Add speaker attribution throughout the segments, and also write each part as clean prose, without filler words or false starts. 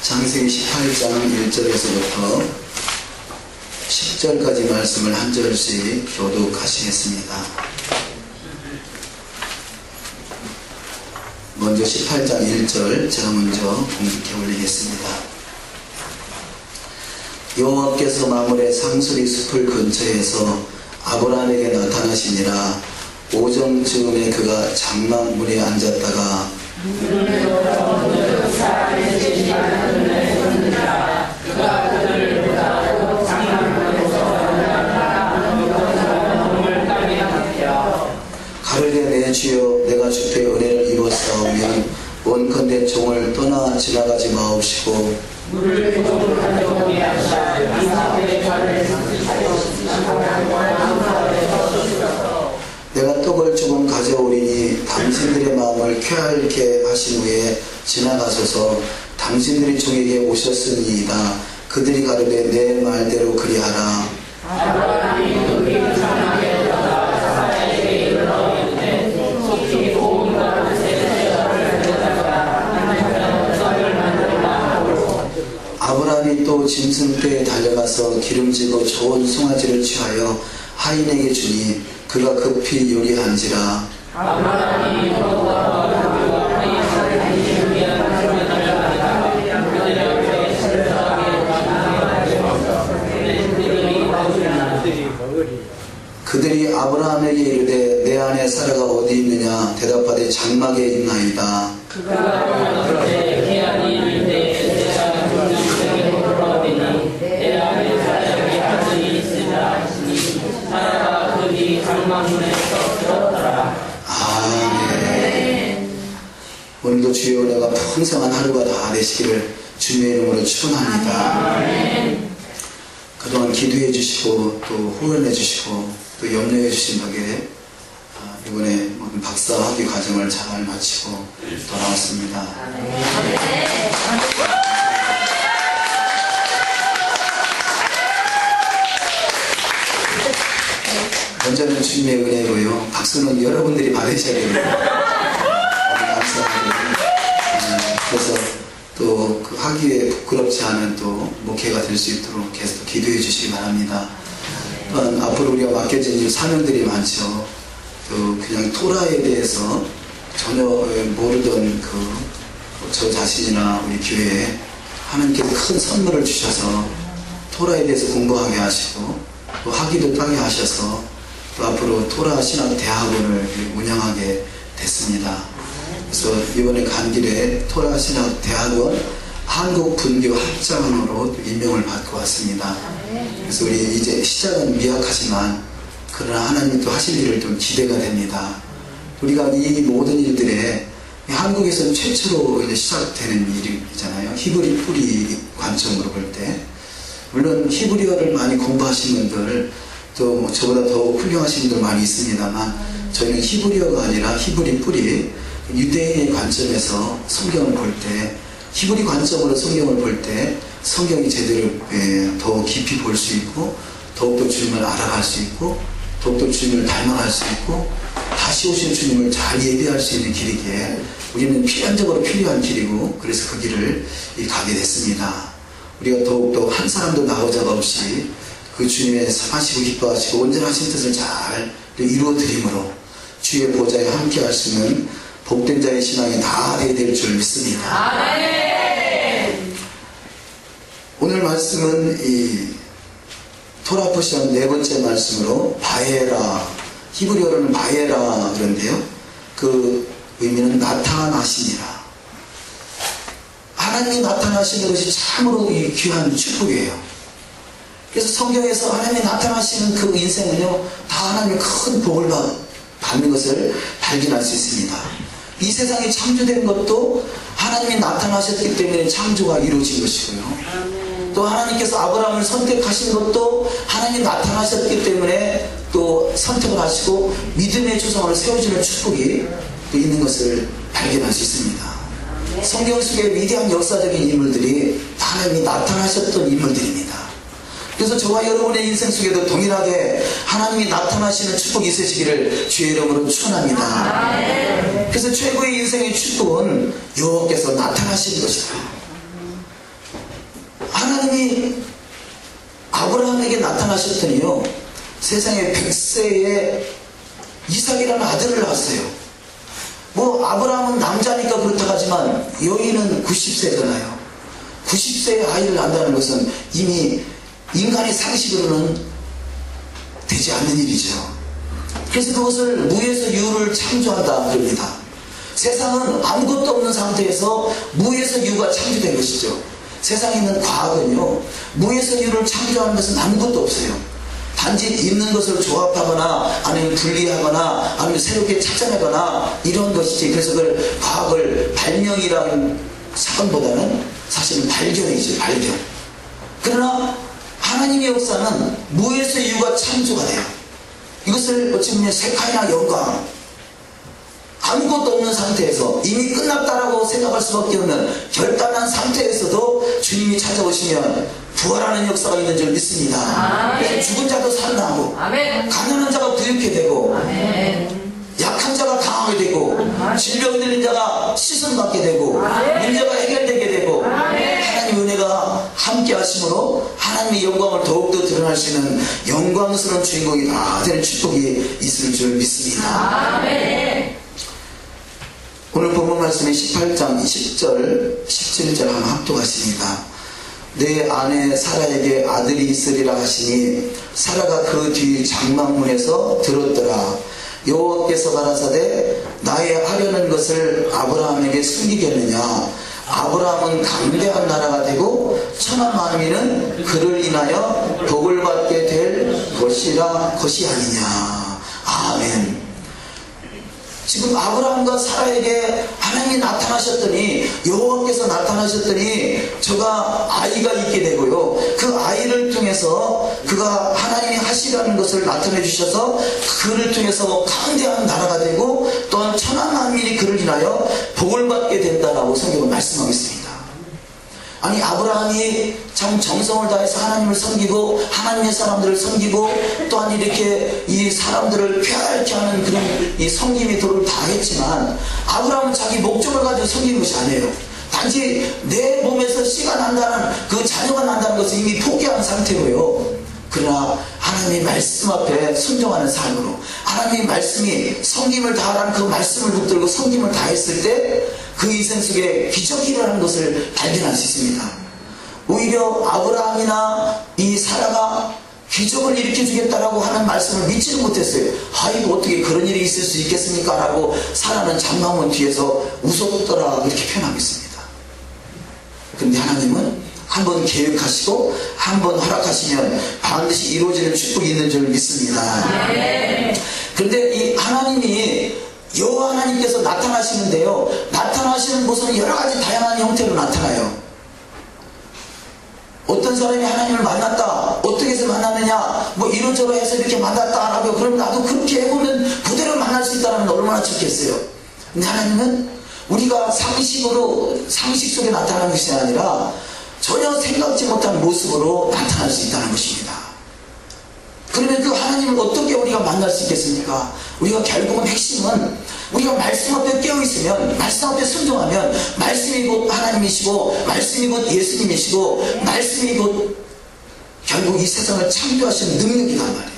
Speaker 1: 창세기 18장 1절에서부터 10절까지 말씀을 한 절씩 교독하시겠습니다. 먼저 18장 1절 제가 먼저 공독해 올리겠습니다. 여호와께서 마물의 상수리 숲을 근처에서 아브라함에게 나타나시니라. 오정쯤에 그가 장막문에 앉았다가 가르되 내 주여, 내가 주께 은혜를 입었사오면 원컨대 종을 떠나 지나가지 마옵시고 내가 떡을 조금 가져오리니 당신들의 마음을 쾌활케 하신 후에 지나가소서. 당신들이 종에게 오셨으니이다. 그들이 가르되 내 말대로 그리하라. 아브라함이 또 짐승떼에 달려가서 기름지고 좋은 송아지를 취하여 하인에게 주니 그가 급히 요리한지라. 그들이 아브라함에게 이르되 내 아내 사라가 어디 있느냐. 대답하되 장막에 있나이다. 아멘. 오늘도 주여 내가 풍성한 하루가 다 되시기를 주님의 이름으로 축원합니다. 그동안 기도해 주시고 또 후원해 주시고 또 염려해 주신 덕에 이번에 박사 학위 과정을 잘 마치고 돌아왔습니다. 먼저는 주님의 은혜고요. 박수는 여러분들이 받으셔야 됩니다. 감사합니다. 그래서 또 그 학위에 부끄럽지 않은 또 목회가 될 수 있도록 계속 기도해 주시기 바랍니다. 또한 앞으로 우리가 맡겨진 일 사명들이 많죠. 또 그냥 토라에 대해서 전혀 모르던 저 자신이나 우리 교회에 하나님께서 큰 선물을 주셔서 토라에 대해서 공부하게 하시고 또 학위도 따게 하셔서 또 앞으로 토라 신학 대학원을 운영하게 됐습니다. 그래서 이번에 간 길에 토라 신학 대학원 한국 분교 학장으로 임명을 받고 왔습니다. 그래서 우리 이제 시작은 미약하지만 그러나 하나님이 또 하실 일을 좀 기대가 됩니다. 우리가 이 모든 일들에 한국에서는 최초로 이제 시작되는 일이잖아요. 히브리 뿌리 관점으로 볼 때 물론 히브리어를 많이 공부하신 분들 또 저보다 더 훌륭하신 분들 많이 있습니다만 저희는 히브리어가 아니라 히브리 뿌리 유대인의 관점에서 성경을 볼 때 히브리 관점으로 성경을 볼 때 성경이 제대로 더 깊이 볼 수 있고 더욱더 주님을 알아갈 수 있고 더욱더 주님을 닮아갈 수 있고 다시 오신 주님을 잘 예배할 수 있는 길이기에 우리는 필연적으로 필요한 길이고 그래서 그 길을 가게 됐습니다. 우리가 더욱더 한 사람도 나오자가 없이 그 주님의 사시고 기뻐하시고 온전하신 뜻을 잘 이루어드림으로 주의 보좌에 함께 할 수 있는 복된 자의 신앙이 다 되게 될 줄 믿습니다. 아멘. 오늘 말씀은 이 토라 시험 네 번째 말씀으로 바에라, 히브리어로는 바에라 그런데요. 그 의미는 나타나시니라. 하나님이 나타나시는 것이 참으로 귀한 축복이에요. 그래서 성경에서 하나님이 나타나시는 그 인생은요 다 하나님의 큰 복을 받는 것을 발견할 수 있습니다. 이 세상이 창조된 것도 하나님이 나타나셨기 때문에 창조가 이루어진 것이고요. 또 하나님께서 아브라함을 선택하신 것도 하나님이 나타나셨기 때문에 또 선택을 하시고 믿음의 조상으로 세워주는 축복이 또 있는 것을 발견할 수 있습니다. 성경 속의 위대한 역사적인 인물들이 다 하나님이 나타나셨던 인물들입니다. 그래서 저와 여러분의 인생 속에도 동일하게 하나님이 나타나시는 축복이 있으시기를 주의 이름으로 축원합니다. 그래서 최고의 인생의 축복은 여호와께서 나타나시는 것이다. 하나님이 아브라함에게 나타나셨더니요, 세상에 100세에 이삭이라는 아들을 낳았어요. 뭐 아브라함은 남자니까 그렇다고 하지만 여인은 90세잖아요. 90세에 아이를 낳는다는 것은 이미 인간의 상식으로는 되지 않는 일이죠. 그래서 그것을 무에서 유를 창조한다 그럽니다. 세상은 아무것도 없는 상태에서 무에서 유가 창조된 것이죠. 세상에 있는 과학은요, 무에서 유를 창조하는 것은 아무것도 없어요. 단지 있는 것을 조합하거나 아니면 분리하거나 아니면 새롭게 찾아내거나 이런 것이지, 그래서 그걸 과학을 발명이라는 사건보다는 사실은 발견이죠. 발견. 그러나 하나님의 역사는 무에서 유가 창조가 돼요. 이것을 어찌 보면 세카이나 영광, 아무것도 없는 상태에서 이미 끝났다라고 생각할 수밖에 없는 결단한 상태에서도 주님이 찾아오시면 부활하는 역사가 있는 줄 믿습니다. 그래서 죽은 자도 살아나고, 가난한 자가 부유케 되고, 약한 자가 강하게 되고, 질병 들린 자가 시선받게 되고, 문제가 해결되게 되고, 하나님의 은혜가 함께 하심으로 하나님의 영광을 더욱더 드러날 수 있는 영광스러운 주인공이 다 되는 축복이 있을 줄 믿습니다. 오늘 본문 말씀이 18장 10절 17절 한번 합독하십니다. 내 아내 사라에게 아들이 있으리라 하시니 사라가 그 뒤 장막문에서 들었더라. 여호와께서 가라사대 나의 하려는 것을 아브라함에게 숨기겠느냐. 아브라함은 강대한 나라가 되고 천한 만민은 그를 인하여 복을 받게 될 것이 아니냐. 아멘. 지금 아브라함과 사라에게 하나님이 나타나셨더니, 여호와께서 나타나셨더니 저가 아이가 있게 되고요, 그 아이를 통해서 그가 하나님이 하시라는 것을 나타내 주셔서 그를 통해서 강대한 나라가 되고 또한 천한 만민이 그를 인하여 복을 받게 된다라고 성경은 말씀하고 있습니다. 아니, 아브라함이 참 정성을 다해서 하나님을 섬기고 하나님의 사람들을 섬기고 또한 이렇게 이 사람들을 쾌활케 하는 그런 이 섬김의 도를 다 했지만, 아브라함은 자기 목적을 가지고 섬기는 것이 아니에요. 단지 내 몸에서 씨가 난다는, 그 자녀가 난다는 것을 이미 포기한 상태고요. 그러나 하나님의 말씀 앞에 순종하는 삶으로, 하나님의 말씀이 섬김을 다하라는 그 말씀을 붙들고 섬김을 다했을 때 그 인생 속에 기적이 일어나는 것을 발견할 수 있습니다. 오히려 아브라함이나 이 사라가 기적을 일으켜주겠다라고 하는 말씀을 믿지는 못했어요. 아이고, 어떻게 그런 일이 있을 수 있겠습니까? 라고 사라는 장막문 뒤에서 웃었더라, 이렇게 표현하고 있습니다. 그런데 하나님은 한번 계획하시고 한번 허락하시면 반드시 이루어지는 축복이 있는 줄 믿습니다. 그런데 이 하나님이, 여호와 하나님께서 나타나시는데요, 나타나시는 모습은 여러 가지 다양한 형태로 나타나요. 어떤 사람이 하나님을 만났다, 어떻게 해서 만났느냐, 뭐 이런저런 해서 이렇게 만났다라고, 그럼 나도 그렇게 해보면 그대로 만날 수 있다면 얼마나 좋겠어요. 근데 하나님은 우리가 상식으로, 상식 속에 나타나는 것이 아니라 전혀 생각지 못한 모습으로 나타날 수 있다는 것입니다. 그러면 그 하나님을 어떻게 우리가 만날 수 있겠습니까? 우리가 결국은 핵심은 우리가 말씀 앞에 깨어있으면, 말씀 앞에 순종하면, 말씀이 곧 하나님이시고 말씀이 곧 예수님이시고 말씀이 곧 결국 이 세상을 창조하시는 능력이란 말이에요.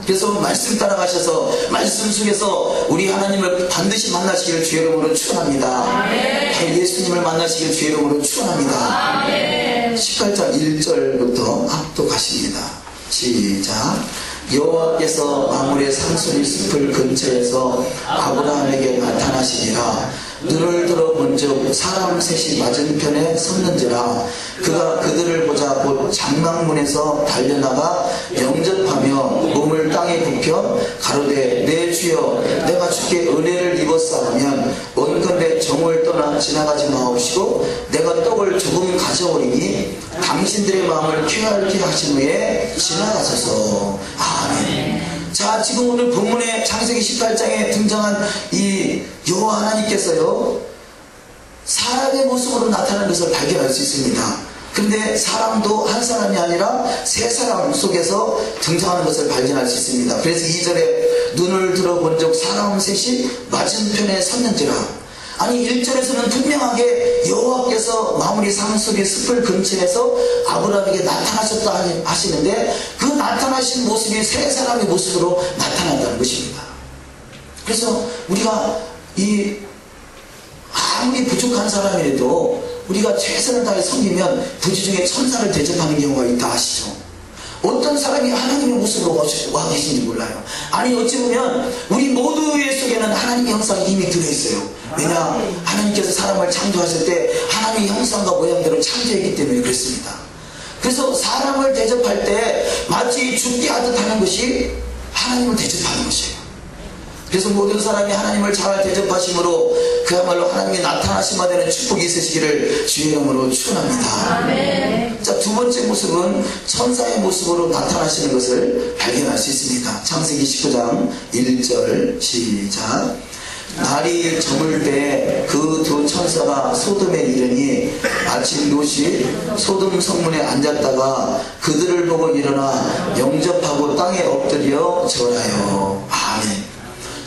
Speaker 1: 그래서 말씀 따라가셔서 말씀 속에서 우리 하나님을 반드시 만나시기를 주의 이름으로 축원합니다. 예수님을 만나시기를 주의 이름으로 축원합니다. 18장 1절부터 합독하십니다. 시작. 여호와께서 마므레 상수리 숲을 근처에서 아브라함에게 나타나시니라. 눈을 들어 본즉 사람 셋이 맞은편에 섰는지라. 그가 그들을 보자 곧 장막문에서 달려나가 영접하며 몸을 땅에 굽혀 가로되 내 주여 내가 주께 은혜를 입었사오면 원컨대 정을 떠나 지나가지 마옵시고 내가 떡을 조금 가져오리니 당신들의 마음을 쾌활케 하신 후에 지나가소서. 아멘. 자, 지금 오늘 본문의 창세기 18장에 등장한 이 여호와 하나님께서요, 사람의 모습으로 나타나는 것을 발견할 수 있습니다. 그런데 사람도 한 사람이 아니라 세 사람 속에서 등장하는 것을 발견할 수 있습니다. 그래서 2절에 눈을 들어본 적 사람 셋이 맞은편에 섰는지라. 아니 1절에서는 분명하게 여호와께서 마무리 산속의 숲을 근처에서 아브라함에게 나타나셨다 하시는데 그 나타나신 모습이 세 사람의 모습으로 나타난다는 것입니다. 그래서 우리가 아무리 부족한 사람이라도 우리가 최선을 다해 섬기면 부지 중에 천사를 대접하는 경우가 있다 아시죠? 어떤 사람이 하나님의 모습으로 와 계신지 몰라요. 아니 어찌 보면 우리 모두의 속에는 하나님의 형상이 이미 들어있어요. 왜냐? 하나님께서 사람을 창조하실 때 하나님의 형상과 모양대로 창조했기 때문에 그렇습니다. 그래서 사람을 대접할 때 마치 죽게 하듯 하는 것이 하나님을 대접하는 것이에요. 그래서 모든 사람이 하나님을 잘 대접하심으로 그야말로 하나님이 나타나심만 되는 축복이 있으시기를 주의 이름으로 축원합니다.
Speaker 2: 아멘.
Speaker 1: 자, 두 번째 모습은 천사의 모습으로 나타나시는 것을 발견할 수 있습니다. 창세기 19장 1절 시작. 날이 저물 때 그 두 천사가 소돔에 이르니 아침 롯이 소돔 성문에 앉았다가 그들을 보고 일어나 영접하고 땅에 엎드려 절하여. 아멘.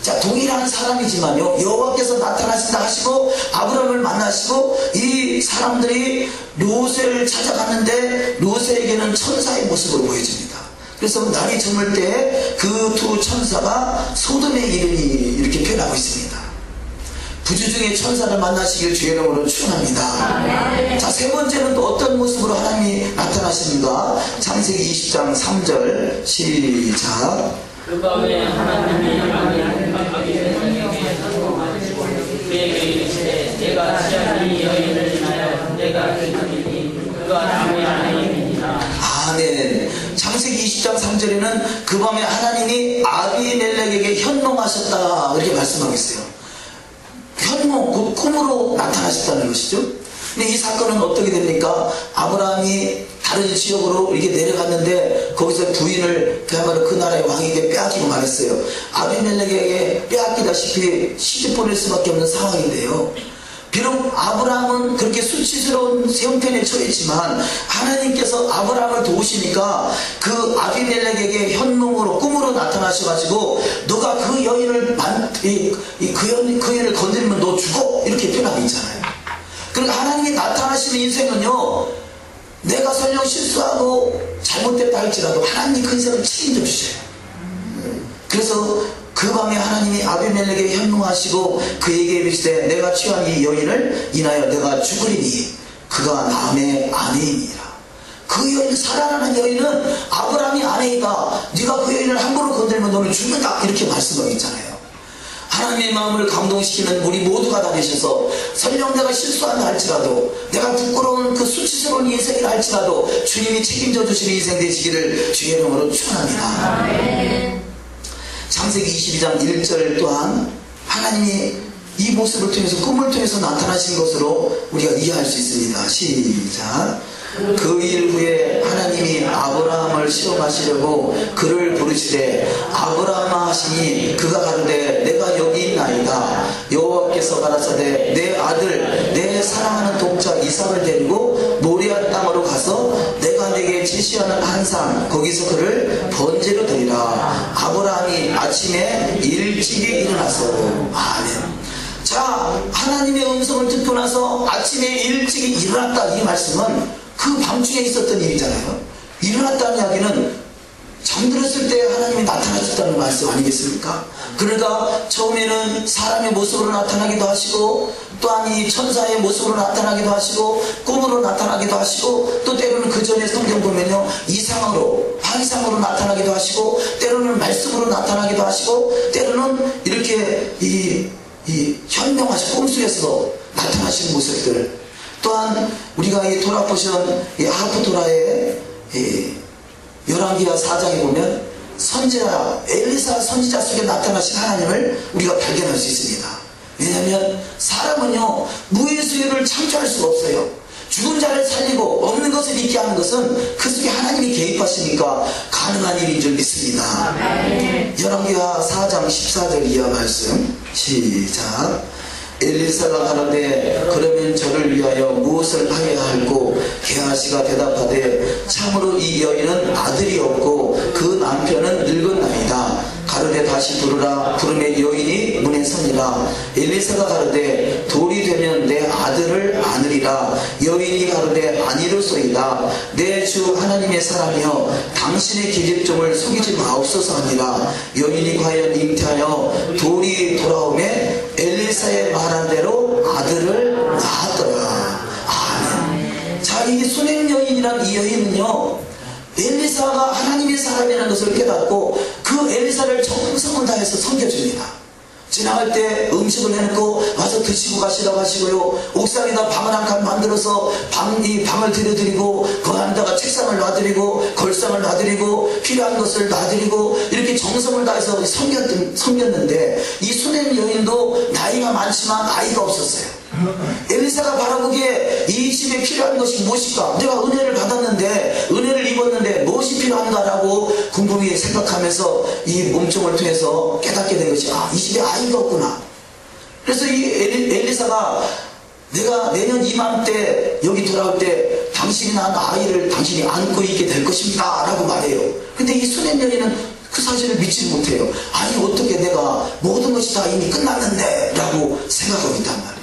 Speaker 1: 자, 동일한 사람이지만요, 여호와께서 나타나신다 하시고 아브라함을 만나시고 이 사람들이 롯을 찾아갔는데 롯에게는 천사의 모습으로 보여집니다. 그래서 날이 저물 때 그 두 천사가 소돔에 이르니 이렇게 표현하고 있습니다. 부주 중에 천사를 만나시길 주의 이름으로 축원합니다. 자, 세 번째는 또 어떤 모습으로 하나님이 나타나십니까? 창세기 20장 3절 시작.
Speaker 3: 그 밤에 하나님이 아비멜렉에게 나타나시고 그에게 이르시되 내가 취한 이 여인을 인하여 내가 기쁘리니 그가 남의 아내이니라.
Speaker 1: 아멘. 창세기 20장 3절에는 그 밤에 하나님이 아비멜렉에게 현몽하셨다 이렇게 말씀하고 있어요. 현몽, 그 꿈으로 나타나셨다는 것이죠. 근데 이 사건은 어떻게 됩니까? 아브라함이 다른 지역으로 이렇게 내려갔는데 거기서 부인을 그야말로 그 나라의 왕에게 빼앗기고 말했어요. 아비멜렉에게 빼앗기다시피 시집 보낼 수밖에 없는 상황인데요. 비록 아브라함은 그렇게 수치스러운 형편에 처했지만 하나님께서 아브라함을 도우시니까 그 아비멜렉에게 현몽으로 꿈으로 나타나셔가지고 너가 그 여인을 그 여인을 건드리면 너 죽어 이렇게 표현하고 있잖아요. 그러니까 하나님이 나타나시는 인생은요, 내가 설령 실수하고 잘못됐다 할지라도 하나님이 그 인생을 책임져 주셔요. 그래서 그 밤에 하나님이 아비멜렉에게 현몽하시고 그에게 이르시되 내가 취한 이 여인을 인하여 내가 죽으리니 그가 남의 아내이니라. 그 여인, 살아나는 여인은 아브라함이 아내이다. 네가 그 여인을 함부로 건드리면 너는 죽는다 이렇게 말씀하고 있잖아요. 하나님의 마음을 감동시키는 우리 모두가 다 되셔서 설령 내가 실수한다 할지라도 내가 부끄러운 그 수치스러운 인생이라 할지라도 주님이 책임져 주시는 인생 되시기를 주의 이름으로 축원합니다.
Speaker 2: 아멘.
Speaker 1: 창세기 22장 1절 또한 하나님이 이 모습을 통해서 꿈을 통해서 나타나신 것으로 우리가 이해할 수 있습니다. 시작. 그 일 후에 하나님이 아브라함을 시험하시려고 그를 부르시되 아브라함아 하시니 그가 가로되 내가 여기 있나이다. 여호와께서 가라사대 내 아들 내 사랑하는 독자 이삭을 데리고 모리아 땅으로 가서 내가 내게 지시하는 한 산 거기서 그를 번제로 드리라. 아브라함이 아침에 일찍이 일어나서. 아멘. 자, 하나님의 음성을 듣고 나서 아침에 일찍이 일어났다 이 말씀은 그 밤중에 있었던 일이잖아요. 일어났다는 이야기는 잠들었을 때 하나님이 나타나셨다는 말씀 아니겠습니까? 그러니까 처음에는 사람의 모습으로 나타나기도 하시고 또한 이 천사의 모습으로 나타나기도 하시고 꿈으로 나타나기도 하시고 또 때로는 그 전에 성경 보면요 이상으로 환상으로 나타나기도 하시고 때로는 말씀으로 나타나기도 하시고 때로는 이렇게 현명하신 꿈속에서 나타나시는 모습들, 또한 우리가 이 토라 포션 이 하프 토라의 열왕기하 4장에 보면 선지자 엘리사 선지자 속에 나타나신 하나님을 우리가 발견할 수 있습니다. 왜냐하면 사람은요 무의수를 창조할 수가 없어요. 죽은 자를 살리고 없는 것을 있게 하는 것은 그 속에 하나님이 개입하시니까 가능한 일인 줄 믿습니다. 열왕기하 4장 14절 이하 말씀 시작. 엘리사가 가로되 그러면 저를 위하여 무엇을 하여야 할꼬? 게하시가 대답하되 참으로 이 여인은 아들이 없고 그 남편은 늙었나이다. 가로되 다시 부르라. 부르매 여인이 문에 중에 서니라. 엘리사가 가로되 돌이 되면 내 아들을 안으리라. 여인이 가로되 아니로소이다. 내 주 하나님의 사람이여 당신의 계집종을 속이지 마옵소서 하니라. 여인이 과연 잉태하여 돌이 돌아오매 엘리사의 말한 대로 아들을 낳았더라. 아멘. 자, 이 수냄 여인이란 이 여인은요, 엘리사가 하나님의 사람이라는 것을 깨닫고 그 엘리사를 정성을 다해서 섬겨줍니다. 지나갈 때 음식을 해놓고 와서 드시고 가시라고 하시고요, 옥상에다 방을 한 칸 만들어서 방을 들여드리고 그 안에다가 책상을 놔드리고 걸상을 놔드리고 필요한 것을 놔드리고 이렇게 정성을 다해서 섬겼는데, 이 수냄 여인도 나이가 많지만 아이가 없었어요. 엘리사가 바라보기에 이 집에 필요한 것이 무엇일까? 내가 은혜를 받았는데, 은혜를 입었는데 무엇이 필요한가라고 궁금히 생각하면서 이 몸종을 통해서 깨닫게 된 것이, 이 집에 아이가 없구나. 그래서 이 엘리사가 내가 내년 이맘때 여기 돌아올 때 당신이 낳은 아이를 당신이 안고 있게 될 것입니다 라고 말해요. 근데 이 수냄 여인은 그 사실을 믿지 못해요. 아니, 어떻게 내가 모든 것이 다 이미 끝났는데 라고 생각하고 있단 말이에요.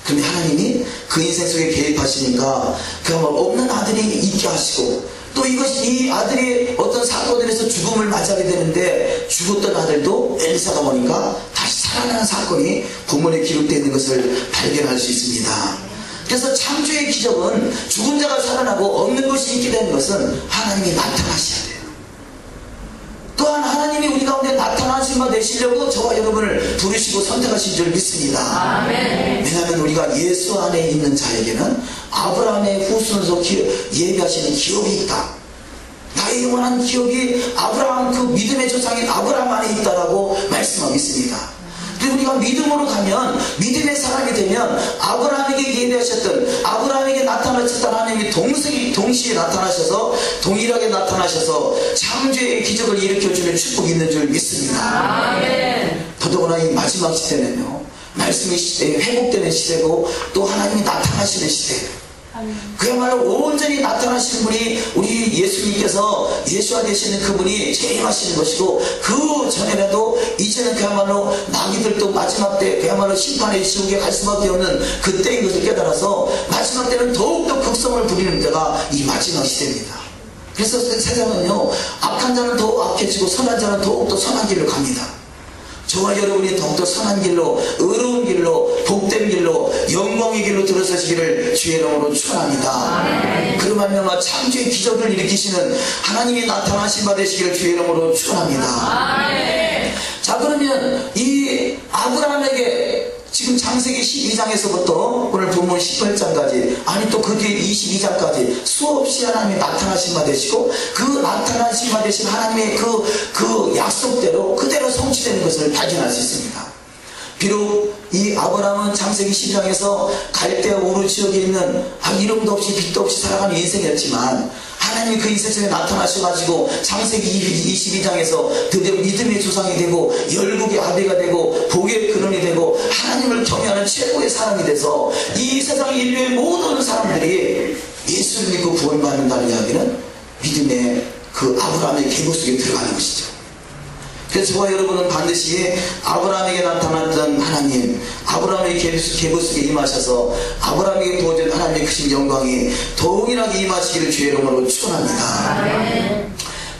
Speaker 1: 그런데 하나님이 그 인생 속에 개입하시니까 그야말로 없는 아들이 있게 하시고, 또 이 아들이 어떤 사건에서 죽음을 맞이하게 되는데, 죽었던 아들도 엘리사가 보니까 다시 살아나는 사건이 본문에 기록되어 있는 것을 발견할 수 있습니다. 그래서 창조의 기적은 죽은 자가 살아나고 없는 것이 있게 되는 것은 하나님이 나타나셔야 돼요. 또한 하나님이 우리 가운데 나타나신 바 되시려고 저와 여러분을 부르시고 선택하신 줄 믿습니다. 아멘. 왜냐하면 우리가 예수 안에 있는 자에게는 아브라함의 후손으로 예비하시는 기업이 있다. 나의 영원한 기업이 아브라함, 그 믿음의 조상인 아브라함 안에 있다라고 말씀하고 있습니다. 그리고 우리가 믿음으로 가면, 믿음의 사람이 되면 아브라함에게 예배하셨던, 아브라함에게 나타나셨던 하나님이 동시에 나타나셔서, 동일하게 나타나셔서 창조의 기적을 일으켜주는 축복이 있는 줄 믿습니다. 아멘. 더더구나 이 마지막 시대는요, 말씀이 회복되는 시대고 또 하나님이 나타나시는 시대예요. 그야말로 온전히 나타나시는 분이 우리 예수님께서, 예수가 되시는 그분이 재림하시는 것이고, 그 전에라도 이제는 그야말로 마귀들도 마지막 때 그야말로 심판의 지옥에 갈 수밖에 없는 그때인 것을 깨달아서 마지막 때는 더욱더 극성을 부리는 때가 이 마지막 시대입니다. 그래서 세상은요, 악한 자는 더욱 악해지고 선한 자는 더욱더 선한 길로 갑니다. 저와 여러분이 더욱더 선한 길로, 의로운 길로, 복된 길로, 영광의 길로 들어서시기를 주의 이름으로 축원합니다. 그로 말미암아 창조의 기적을 일으키시는 하나님이 나타나신 바 되시기를 주의 이름으로 축원합니다. 자, 그러면 이 아브라함에게 지금 창세기 12장에서부터 오늘 본문 18장까지, 아니 또 그 뒤에 22장까지 수없이 하나님이 나타나신 바 되시고, 그 나타나신 바 되신 하나님의 그 약속대로 그대로 성취되는 것을 발견할 수 있습니다. 비록 이 아브라함은 창세기 12장에서 갈대아 우르 지역에 있는 이름도 없이 빛도 없이 살아가는 인생이었지만, 하나님이 그 인생 속에 나타나셔가지고 창세기 22장에서 드디어 믿음의 조상이 되고 열국의 아비가 되고 복의 근원이 되고 하나님을 경외하는 최고의 사람이 돼서 이 세상 인류의 모든 사람들이 예수를 믿고 구원받는다는 이야기는 믿음의 그 아브라함의 계보 속에 들어가는 것이죠. 그래서 저와 여러분은 반드시 아브라함에게 나타났던 하나님, 아브라함의 계보 속에 임하셔서 아브라함에게 부어준 하나님의 크신 영광이 동일하게 임하시기를 주의 이름으로 축원합니다.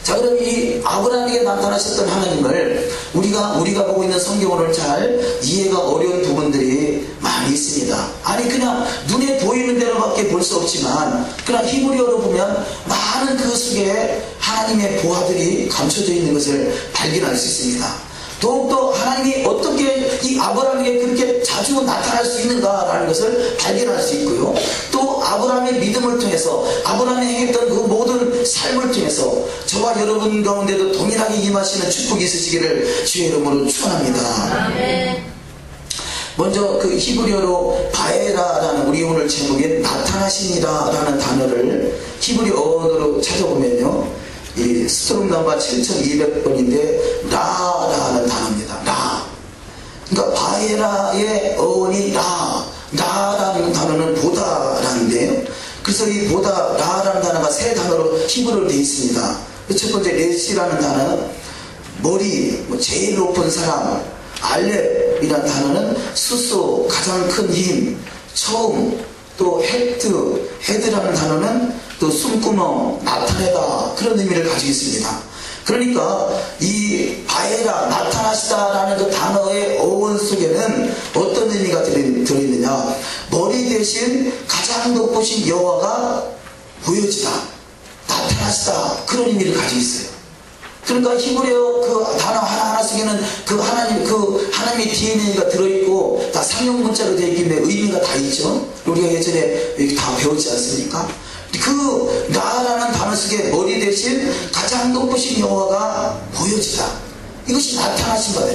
Speaker 1: 자, 그럼 이 아브라함에게 나타나셨던 하나님을 우리가 보고 있는 성경을 잘 이해가 어려운 부분들이 많이 있습니다. 아니, 그냥 눈에 보이는 대로밖에 볼 수 없지만, 그냥 히브리어로 보면 많은 그 속에 하나님의 보화들이 감춰져 있는 것을 발견할 수 있습니다. 더욱더 하나님이 어떻게 이 아브라함에게 그렇게 자주 나타날 수 있는가라는 것을 발견할 수 있고요. 또 아브라함의 믿음을 통해서, 아브라함이 행했던 그 모든 삶을 통해서 저와 여러분 가운데도 동일하게 임하시는 축복이 있으시기를 주의 이름으로 축원합니다. 아멘. 먼저 그 히브리어로 바에라라는, 우리 오늘 제목인 나타나시니라라는 단어를 히브리 어원으로 찾아보면요, 이 스트롱 넘버 7200번인데 라라는 단어입니다. 라. 그러니까 바에라의 어원이 라라는 단어는 보다라는데요. 그래서 이 보다, 라라는 단어가 세 단어로 히브리어로 되어 있습니다. 첫 번째 레시라는 단어는 머리, 제일 높은 사람, 알렙, 히브리어이란 단어는 수소, 가장 큰 힘, 처음, 또 헤드라는 단어는 또 숨구멍, 나타내다, 그런 의미를 가지고 있습니다. 그러니까 이 바에라, 나타나시다라는 그 단어의 어원 속에는 어떤 의미가 들어있느냐, 머리 대신 가장 높으신 여호와가 보여지다, 나타나시다, 그런 의미를 가지고 있어요. 그러니까 히브리어 그 단어 하나하나 속에는 그 하나님의 DNA가 들어있고 다 상용문자로 되어 있기 때문에 의미가 다 있죠. 우리가 예전에 여기 다 배웠지 않습니까? 그 나라는 단어 속에 머리 대신 가장 높으신 여호와가 보여지다, 이것이 나타나신 거다.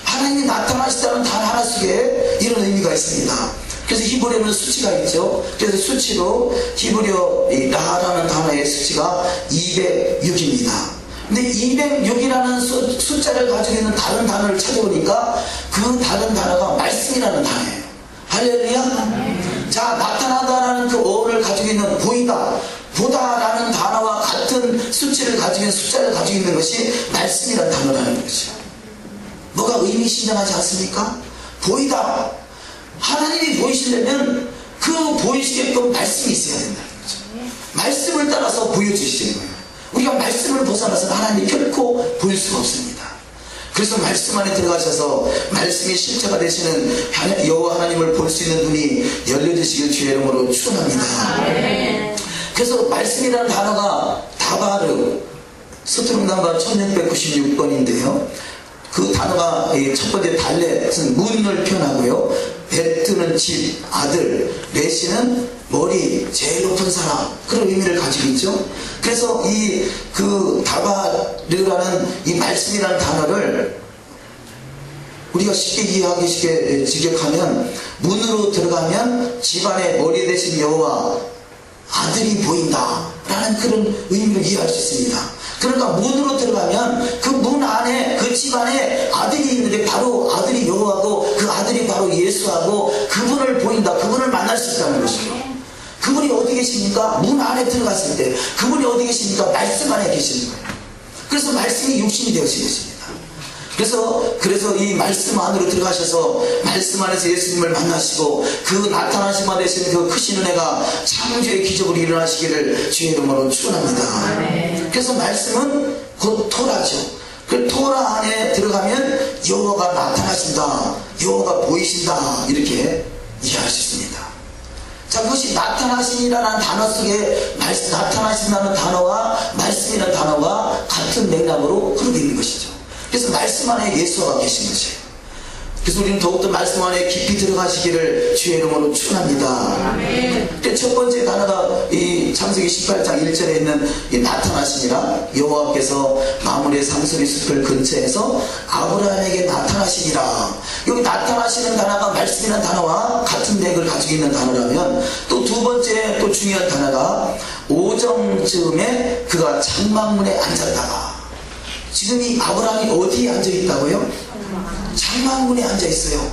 Speaker 1: 하나님이 나타나시다는 단어 하나 속에 이런 의미가 있습니다. 그래서 히브리어는 수치가 있죠. 그래서 수치로 히브리어 이 나라는 단어의 수치가 206입니다. 근데 206이라는 숫자를 가지고 있는 다른 단어를 찾아보니까 그 다른 단어가 말씀이라는 단어예요. 할렐루야. 자, 나타나다라는 그 어원을 가지고 있는 보이다, 보다라는 단어와 같은 수치를 가지고 있는, 숫자를 가지고 있는 것이 말씀이라는 단어라는 것이죠. 뭐가 의미심장하지 않습니까? 보이다, 하나님이 보이시려면 그 보이시게끔 말씀이 있어야 된다는 거죠. 말씀을 따라서 보여주시는 거예요. 우리가 말씀을 벗어나서 하나님이 결코 보일 수가 없습니다. 그래서 말씀 안에 들어가셔서 말씀이 실체가 되시는 여호와 하나님을 볼 수 있는 눈이 열려지시길 주의 이름으로 축원합니다. 그래서 말씀이라는 단어가 다바르, 서투름 넘버 1696번인데요. 그 단어가 첫 번째 달렛은 문을 표현하고요, 베트는 집, 아들, 레시는 머리, 제일 높은 사람, 그런 의미를 가지고 있죠. 그래서 그 다바르라는 이 말씀이라는 단어를 우리가 쉽게 이해하기 쉽게 직역하면, 문으로 들어가면 집안의 머리 대신 여호와, 아들이 보인다 라는 그런 의미를 이해할 수 있습니다. 그러니까 문으로 들어가면 그 문 안에 그 집안에 아들이 있는데 바로 아들이 여호와고 그 아들이 바로 예수하고 그분을 보인다, 그분을 만날 수 있다는 것이죠. 그분이 어디 계십니까? 문 안에 들어갔을 때 그분이 어디 계십니까? 말씀 안에 계시는 거예요. 그래서 말씀이 육신이 되어지는 것입니다. 그래서 이 말씀 안으로 들어가셔서 말씀 안에서 예수님을 만나시고 그 나타나신 바 되신 그 크신 은혜가 창조의 기적으로 일어나시기를 주의 이름으로 축원합니다. 그래서 말씀은 곧 토라죠. 그 토라 안에 들어가면 여호와가 나타나신다, 여호와가 보이신다, 이렇게 이해할 수 있습니다. 자, 그것이 나타나신이라는 단어 속에 나타나신다는 단어와 말씀이라는 단어가 같은 맥락으로 흐르고 있는 것이죠. 그래서 말씀 안에 예수가 계신 것이에요. 그래서 우리는 더욱더 말씀 안에 깊이 들어가시기를 주의 이름으로 축원합니다. 첫 번째 단어가 이 창세기 18장 1절에 있는 이 나타나시니라, 여호와께서 마므레 상수리 숲을 근처에서 아브라함에게 나타나시니라. 여기 나타나시는 단어가 말씀이라는 단어와 같은 맥을 가지고 있는 단어라면, 또 두 번째 또 중요한 단어가 오정쯤에 그가 장막문에 앉았다가, 지금 이 아브라함이 어디에 앉아있다고요? 장막문에 앉아있어요.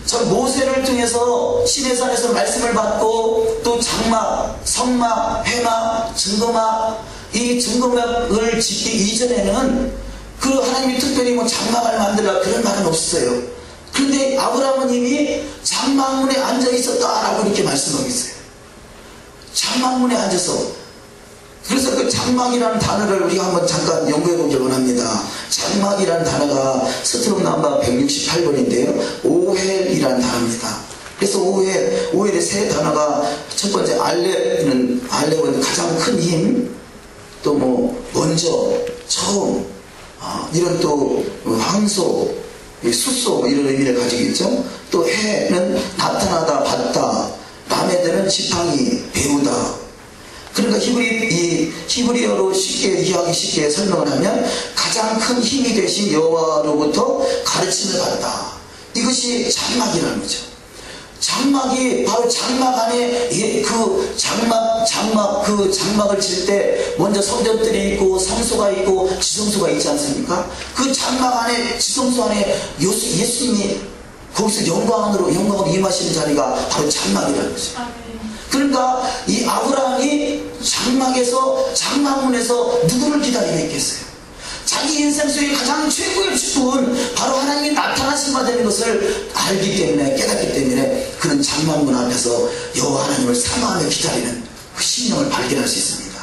Speaker 1: 저 모세를 통해서 시내산에서 말씀을 받고 또 장막, 성막, 회막, 증거막, 이 증거막을 짓기 이전에는 그 하나님이 특별히 뭐 장막을 만들라 그런 말은 없었어요. 그런데 아브라함은 이미 장막문에 앉아있었다라고 이렇게 말씀하고 있어요. 장막문에 앉아서. 그래서 그 장막이라는 단어를 우리가 한번 잠깐 연구해 보길 원합니다. 장막이라는 단어가 서투름 넘버 168번인데요. 오헬이라는 단어입니다. 그래서 오헬의 세 단어가, 첫 번째 알렙은 가장 큰 힘, 또 뭐 먼저, 처음, 이런 또 황소, 수소 이런 의미를 가지고 있죠. 또 해는 나타나다, 봤다, 라메드는 지팡이, 배우다. 그러니까 히브리어로 쉽게 이해하기 쉽게 설명을 하면 가장 큰 힘이 되신 여호와로부터 가르침을 받다. 이것이 장막이라는 거죠. 장막이 바로 장막 안에 그 장막을 질 때 먼저 성전들이 있고 성소가 있고 지성소가 있지 않습니까? 그 장막 안에, 지성소 안에 예수님이 거기서 영광으로 임하시는 자리가 바로 장막이라는 거죠. 그러니까 이 아브라함이 장막문에서 누구를 기다리고 있겠어요? 자기 인생 속에 가장 최고의 축복은 바로 하나님이 나타나신 바 되는 것을 알기 때문에, 깨닫기 때문에 그는 장막문 앞에서 여호와 하나님을 사모하며 기다리는 그 심령을 발견할 수 있습니다.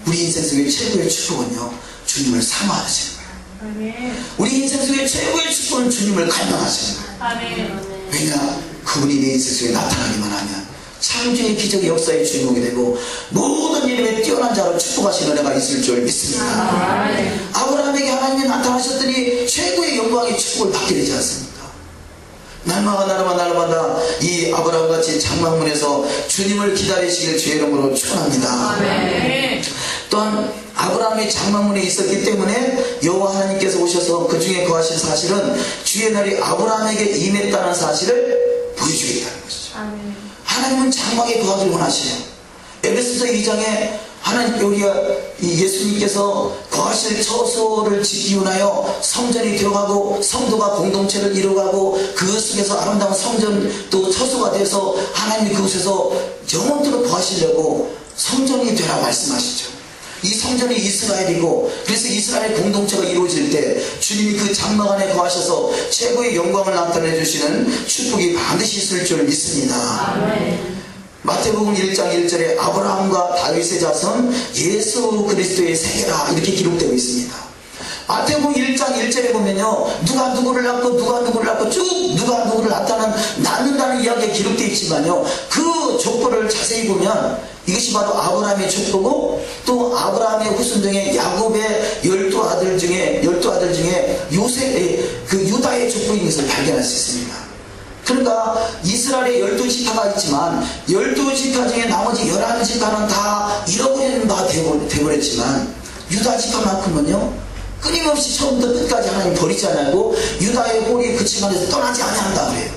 Speaker 1: 우리 인생 속의 최고의 축복은요, 주님을 사모하시는 거예요. 우리 인생 속의 최고의 축복은 주님을 갈망하시는 거예요. 왜냐? 그분이 내 인생 속에 나타나기만 하면 창조의 기적의 역사의 주인공이 되고 모든 일에 뛰어난 자로 축복하시는 은혜가 있을 줄 믿습니다. 아브라함에게 하나님이 나타나셨더니 최고의 영광의 축복을 받게 되지 않습니까? 날마다 이 아브라함같이 장막문에서 주님을 기다리시길 주의 이름으로 축원합니다. 또한 아브라함이 장막문에 있었기 때문에 여호와 하나님께서 오셔서 그 중에 거하신 사실은 주의 날이 아브라함에게 임했다는 사실을 보여주겠다는 것이죠. 하나님은 장막에 거하길 원하시네요. 에베소서 2장에 하나님, 우리가 예수님께서 거하실 처소를 짓기 위하여 성전이 들어가고 성도가 공동체를 이루어가고 그 속에서 아름다운 성전 또 처소가 돼서 하나님이 그곳에서 영원토록 거하시려고 성전이 되라 말씀하시죠. 이 성전이 이스라엘이고, 그래서 이스라엘 공동체가 이루어질 때 주님이 그 장막 안에 거하셔서 최고의 영광을 나타내 주시는 축복이 반드시 있을 줄 믿습니다. 마태복음 1장 1절에 아브라함과 다윗의 자손 예수 그리스도의 세계라 이렇게 기록되어 있습니다. 마태복음 1장 1절에 보면요, 누가 누구를 낳고 누가 누구를 낳고 쭉 누가 누구를 낳는다는 이야기가 기록되어 있지만요, 그 족보를 자세히 보면 이것이 바로 아브라함의 족보고, 또 아브라함의 후손 중에 야곱의 12아들 중에 그 유다의 족보인 것을 발견할 수 있습니다. 그러니까 이스라엘에 12지파가 있지만 12지파 중에 나머지 11지파는 다 잃어버리는 바가 되어버렸지만 유다지파만큼은요, 끊임없이 처음부터 끝까지 하나님 버리지 않고 유다의 홀이 그 집안에서 떠나지 아니한다 그래요.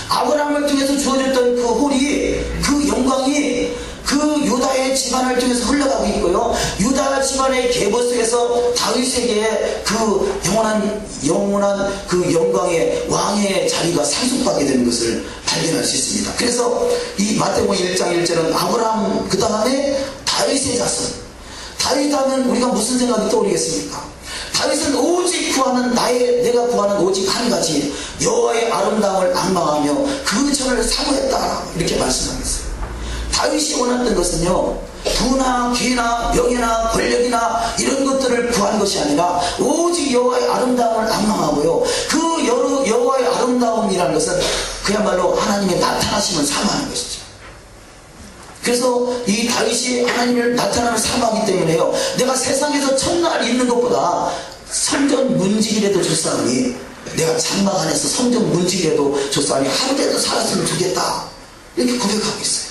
Speaker 1: 아브라함을 통해서 주어졌던 그 홀이, 그 영광이 그 유다의 집안을 통해서 흘러가고 있고요, 유다 집안의 계보 속에서 다윗에게 그 영원한 그 영광의 왕의 자리가 상속받게 되는 것을 발견할 수 있습니다. 그래서 이 마태복음 1장 1절은 아브라함, 그 다음에 다윗의 자손. 다윗 하면 우리가 무슨 생각이 떠오르겠습니까? 다윗은 오직 내가 구하는 오직 한 가지, 여호와의 아름다움을 악망하며 그 전을 사모했다, 이렇게 말씀하겠어요. 다윗이 원했던 것은요, 부나 귀나 명예나 권력이나 이런 것들을 구한 것이 아니라 오직 여호와의 아름다움을 악망하고요, 그 여호와의 아름다움이라는 것은 그야말로 하나님의 나타나심을 사모하는 것이죠. 그래서 이 다윗이 하나님을 나타나는 사모하기 때문에요, 내가 세상에서 첫날 있는 것보다 성전 문지기라도 줬사오니, 내가 장막 안에서 성전 문지기라도 줬사오니 하루라도 살았으면 좋겠다, 이렇게 고백하고 있어요.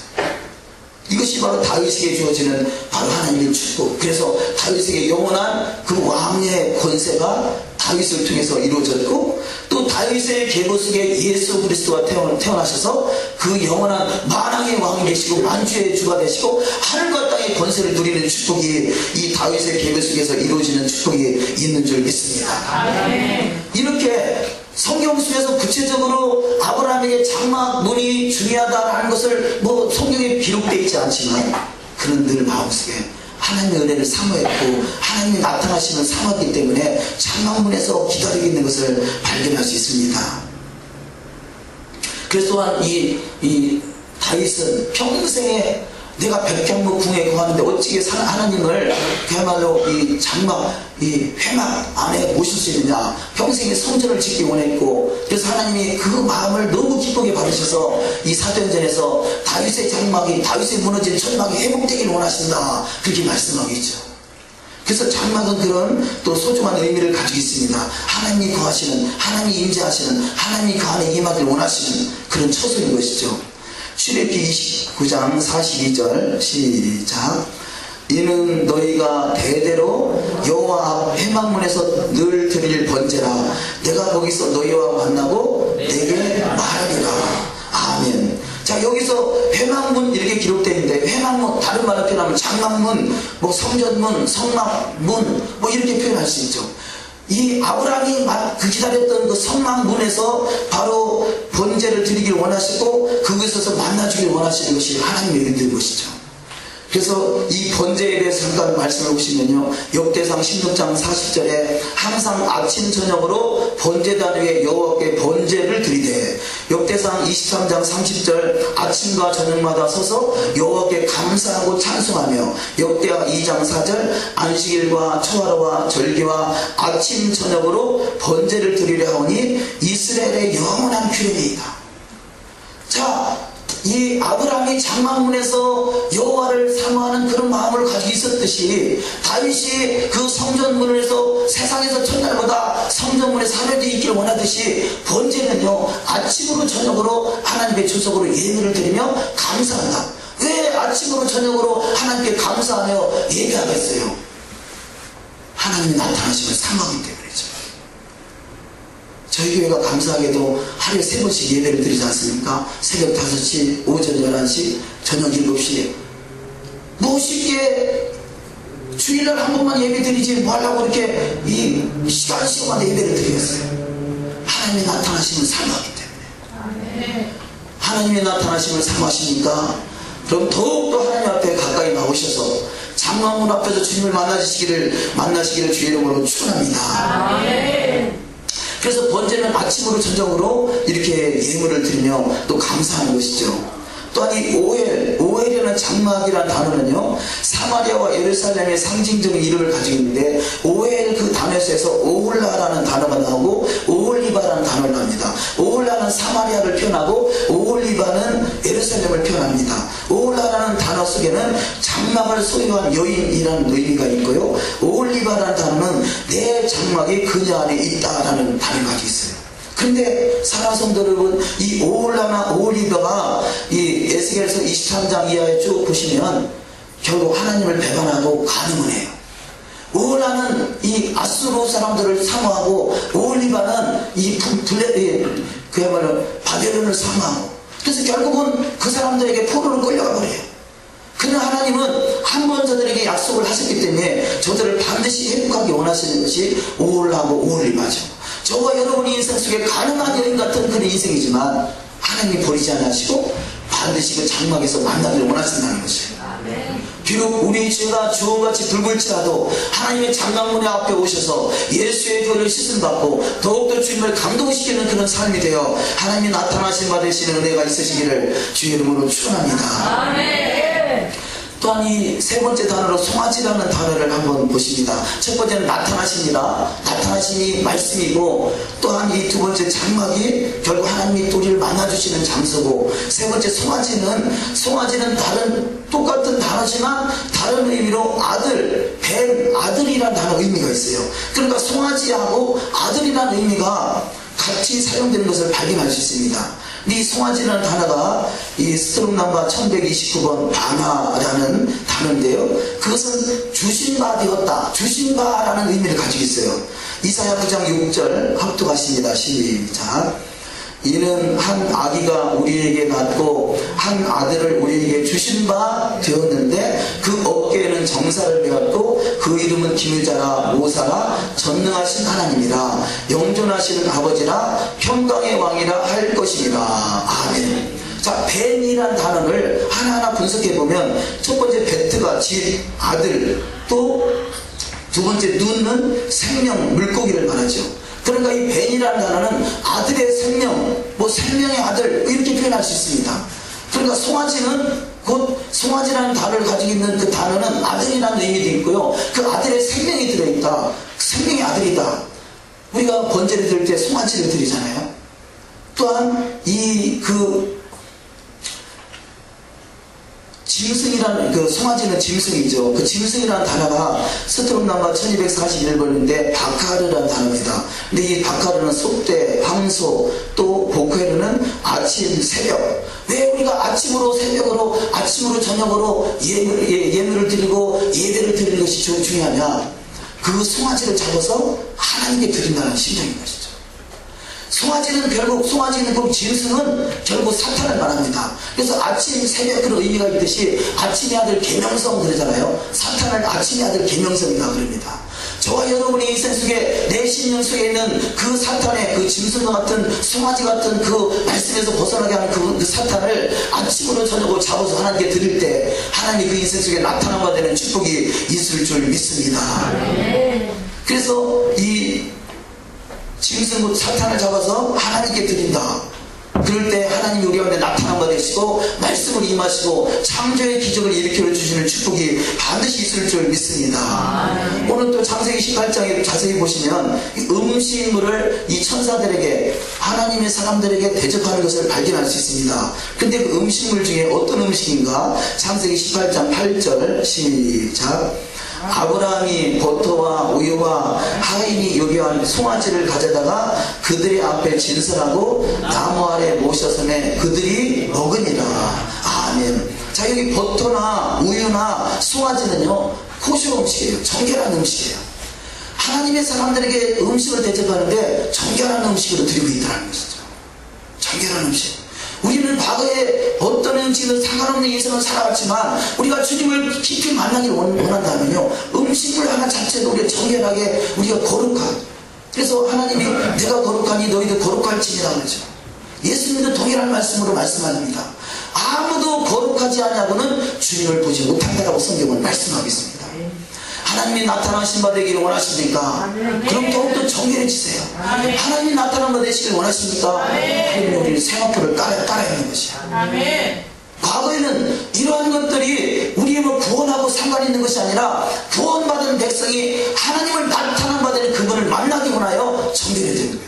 Speaker 1: 이것이 바로 다윗에게 주어지는 바로 하나님의 축복. 그래서 다윗에게 영원한 그 왕의 권세가 다윗을 통해서 이루어졌고, 또 다윗의 계보 속에 예수 그리스도가 태어나셔서 그 영원한 만왕의 왕이 되시고 만주의 주가 되시고 하늘과 땅의 권세를 누리는 축복이 이 다윗의 계보 속에서 이루어지는 축복이 있는 줄 믿습니다. 이렇게 성경 속에서 구체적으로 아브라함에게 장막 문이 중요하다라는 것을 성경에 기록되어 있지 않지만, 그는 늘 마음속에 하나님의 은혜를 사모했고 하나님이 나타나시는 사모했기 때문에 장막문에서 기다리고 있는 것을 발견할 수 있습니다. 그래서 또한 이 다윗은 평생에 내가 백향목 궁에 거하는데 어찌게 하나님을 그야말로 이 장막, 이 회막 안에 모실 수 있느냐, 평생에 성전을 짓기 원했고, 그래서 하나님이 그 마음을 너무 기쁘게 받으셔서 이 사도행전에서 다윗의 장막이, 다윗의 무너진 천막이 회복되기를 원하신다, 그렇게 말씀하고 있죠. 그래서 장막은 그런 또 소중한 의미를 가지고 있습니다. 하나님이 거하시는, 하나님이 임재하시는, 하나님이 그 안에 임하기를 원하시는 그런 처소인 것이죠. 출애굽기 29장 42절 시작. 이는 너희가 대대로 여호와 앞 회막문에서 늘 드릴 번제라. 내가 거기서 너희와 만나고 내게 말하리라. 아멘. 자, 여기서 회막문 이렇게 기록되어 있는데, 회막문 다른 말로 표현하면 장막문, 성전문, 성막문 이렇게 표현할 수 있죠. 이 아브라함이 그 기다렸던 그 성막문에서 바로 번제를 드리길 원하시고 그곳에서 만나주길 원하시는 것이 하나님의 의도인 것이죠. 그래서 이 번제에 대해서 잠깐 말씀을 보시면요, 역대상 16장 40절에 항상 아침 저녁으로 번제단 위에 여호와께 번제를 드리되, 역대상 23장 30절 아침과 저녁마다 서서 여호와께 감사하고 찬송하며, 역대하 2장 4절 안식일과 초하루와 절기와 아침 저녁으로 번제를 드리려 하오니 이스라엘의 영원한 규례이다. 자, 이 아브라함이 장막문에서 여호와를 사모하는 그런 마음을 가지고 있었듯이, 다윗이 그 성전문에서 세상에서 첫날보다 성전문에 사례되어 있기를 원하듯이, 번제는요 아침으로 저녁으로 하나님의 주석으로 예배를 드리며 감사한다. 왜 아침으로 저녁으로 하나님께 감사하며 예배하겠어요? 하나님이 나타나심을 사모하기 때문이죠. 저희 교회가 감사하게도 하루에 3번씩 예배를 드리지 않습니까? 새벽 5시, 오전 11시, 저녁 7시. 뭐 쉽게 주일날 한 번만 예배 드리지 뭐하려고 이렇게 이 시간마다 예배를 드리겠어요? 하나님의 나타나심을 사모하기 때문에. 하나님의 나타나심을 사모하시니까, 그럼 더욱더 하나님 앞에 가까이 나오셔서 장막문 앞에서 주님을 만나시기를 주의 이름으로 축원합니다. 그래서 번제는 아침으로 저녁으로 이렇게 예물을 드리며 또 감사하는 것이죠. 또한 이 오헬이라는 장막이라는 단어는요, 사마리아와 예루살렘의 상징적인 이름을 가지고 있는데, 오헬 그 단어에서 오홀라라는 단어가 나오고 오홀리바라는 단어를 나옵니다. 오홀라는 사마리아를 표현하고 오홀리바는 예루살렘을 표현합니다. 오홀라라는 단어 속에는 장막을 소유한 여인이라는 의미가 있고요, 오홀리바라는 단어는 내 장막이 그녀 안에 있다라는 단어가 가지고 있어요. 근데 사랑하는 성도 여러분, 이 오홀라나 오홀리바가 이 에스겔서 23장 이하에 쭉 보시면 결국 하나님을 배반하고 간음을 해요. 오홀라는 이 아수르 사람들을 사모하고, 오홀리바는 그야말로 바벨론을 사모하고, 그래서 결국은 그 사람들에게 포로로 끌려가 버려요. 그러나 하나님은 한 번 저들에게 약속을 하셨기 때문에 저들을 반드시 회복하기 원하시는 것이 오홀라고 오홀리바죠. 저와 여러분의 인생 속에 가능한 여인 같은 그런 인생이지만, 하나님이 버리지 않으시고 반드시 그 장막에서 만나기를 원하신다는 것이에요. 비록 우리 죄가 주홍같이 붉을지라도 하나님의 장막문의 앞에 오셔서 예수의 죄를 씻음받고 더욱더 주님을 감동시키는 그런 삶이 되어 하나님이 나타나신 바 되시는 은혜가 있으시기를 주의 이름으로 축원합니다. 또한 이 세 번째 단어로 송아지라는 단어를 한번 보십니다. 첫 번째는 나타나십니다. 나타나심이 말씀이고, 또한 이 두 번째 장막이 결국 하나님이 우리를 만나주시는 장소고, 세 번째 송아지는 똑같은 단어지만 다른 의미로 아들, 아들이라는 단어 의미가 있어요. 그러니까 송아지하고 아들이라는 의미가 같이 사용되는 것을 발견할 수 있습니다. 이 송아지라는 단어가 이 스트록 넘버 1129번 바나라는 단어인데요, 그것은 주신바 되었다, 주신바라는 의미를 가지고 있어요. 이사야 9장 6절 합독하십니다. 시작. 이는 한 아기가 우리에게 낳고 한 아들을 우리에게 주신 바 되었는데, 그 어깨에는 정사를 배웠고 그 이름은 기묘자라 모사라 전능하신 하나님이라 영존하시는 아버지라 평강의 왕이라 할 것이니라. 아멘. 자, 벤이란 단어를 하나하나 분석해보면, 첫 번째 베트가 집, 아들, 또 두 번째 눈은 생명, 물고기를 말하죠. 그러니까 이 벤이라는 단어는 아들의 생명, 뭐 생명의 아들, 이렇게 표현할 수 있습니다. 그러니까 송아지는 곧 송아지라는 단어를 가지고 있는 그 단어는 아들이라는 의미도 있고요, 그 아들의 생명이 들어있다, 생명의 아들이다. 우리가 번제를 드릴 때 송아지를 드리잖아요. 또한 짐승이라는, 그 송아지는 짐승이죠. 그 짐승이라는 단어가 스트록 넘버 1241번인데 바카르라는 단어입니다. 근데 이 바카르는 속대, 황소, 또 보크에르는 아침, 새벽. 왜 우리가 아침으로 새벽으로, 아침으로 저녁으로 예물을 드리고 예배를 드리는 것이 중요하냐? 그 송아지를 잡아서 하나님께 드린다는 심정인 것이죠. 송아지는 그 짐승은 결국 사탄을 말합니다. 그래서 아침, 새벽 그런 의미가 있듯이 아침의 아들 계명성 그러잖아요. 사탄을 아침의 아들 계명성이라 그럽니다. 저와 여러분의 인생 속에 내 심령 속에 있는 그 사탄의 그 짐승과 같은 송아지 같은 그 말씀에서 벗어나게 하는 그 사탄을 아침으로 저녁으로 잡아서 하나님께 드릴 때 하나님이 그 인생 속에 나타나게 되는 축복이 있을 줄 믿습니다. 그래서 이 짐승 사탄을 잡아서 하나님께 드린다. 그럴 때 하나님이 우리 가운데 나타난 바 되시고 말씀을 임하시고 창조의 기적을 일으켜 주시는 축복이 반드시 있을 줄 믿습니다. 오늘 또 창세기 18장에 자세히 보시면 이 음식물을 이 천사들에게 하나님의 사람들에게 대접하는 것을 발견할 수 있습니다. 근데 그 음식물 중에 어떤 음식인가? 창세기 18장 8절 시작. 아브라함이 버터와 우유와 하인이 요리한 송아지를 가져다가 그들의 앞에 진설하고 나무 아래 모셔서매 그들이 먹으니라. 아멘. 자, 여기 버터나 우유나 송아지는요 코쇼 음식이에요. 정결한 음식이에요. 하나님의 사람들에게 음식을 대접하는데 정결한 음식으로 드리고 있다는 것이죠. 정결한 음식. 우리는 과거에 어떤 음식은 상관없는 인생을 살아왔지만 우리가 주님을 깊이 만나기를 원한다면요 음식물 하나 자체도 우리가 정결하게 우리가 거룩한, 그래서 하나님이 내가 거룩하니 너희도 거룩할지니라 그러죠. 예수님도 동일한 말씀으로 말씀합니다. 아무도 거룩하지 않냐고는 주님을 보지 못한다라고 성경은 말씀하고 있습니다. 하나님이 나타나신 바 되기를 원하십니까? 그럼 더욱더 정결해지세요. 하나님이 나타난 바 되시길 원하십니까? 그러면 우리는 생업부를 따라야 하는 것이야. 과거에는 이러한 것들이 우리의 구원하고 상관이 있는 것이 아니라 구원받은 백성이 하나님을 나타난 바 되는 그분을 만나기 원하여 정결해지는 거예요.